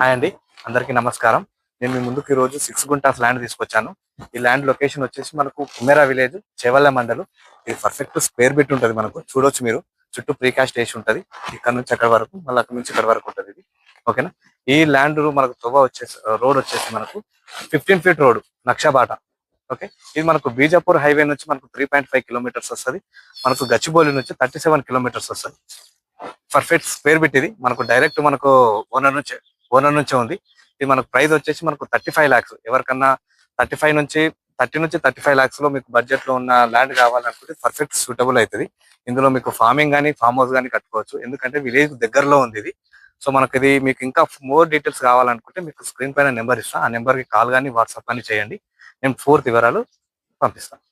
Hi అండి, అందరికీ నమస్కారం. నేను మీ ముందుకు ఈరోజు 6 గుంటాస్ ల్యాండ్ తీసుకొచ్చాను. ఈ ల్యాండ్ లొకేషన్ వచ్చేసి మనకు కుమెరా విలేజ్, చేవల్ల మండలం. ఇది పర్ఫెక్ట్ స్క్వేర్ బిట్ ఉంటుంది. మనకు చూడొచ్చు మీరు, చుట్టూ ప్రీకాస్ట్ వేసి ఉంటుంది. ఇక్కడ నుంచి అక్కడ వరకు, మళ్ళీ అక్కడ నుంచి ఇక్కడ వరకు ఉంటుంది ఇది. ఓకేనా. ఈ ల్యాండ్ మనకు రోడ్ వచ్చేసి మనకు 15 ఫీట్ రోడ్, నక్షబాట. ఓకే. ఇది మనకు బీజాపూర్ హైవే నుంచి మనకు 3.5 కిలోమీటర్స్ వస్తుంది. మనకు గచ్చిబౌలి నుంచి 37 కిలోమీటర్స్ వస్తుంది. పర్ఫెక్ట్ స్క్వేర్ బిట్ ఇది. మనకు డైరెక్ట్ మనకు ఓనర్ నుంచే ఉంది. ఇది మనకు ప్రైస్ వచ్చేసి మనకు 35 lakhs. ఎవరికన్నా 30 నుంచి 35 lakhs లో మీకు బడ్జెట్ లో ఉన్న ల్యాండ్ కావాలనుకుంటే పర్ఫెక్ట్ సూటబుల్ అవుతుంది. ఇందులో మీకు ఫార్మింగ్ కానీ ఫామ్ హౌస్ కానీ కట్టుకోవచ్చు. ఎందుకంటే విలేజ్ దగ్గరలో ఉంది ఇది. సో మనకు ఇది మీకు ఇంకా మోర్ డీటెయిల్స్ కావాలనుకుంటే మీకు స్క్రీన్ పైన నెంబర్ ఇస్తాను. ఆ నెంబర్కి కాల్ కానీ వాట్సాప్ కానీ చేయండి. నేను పూర్తి వివరాలు పంపిస్తాను.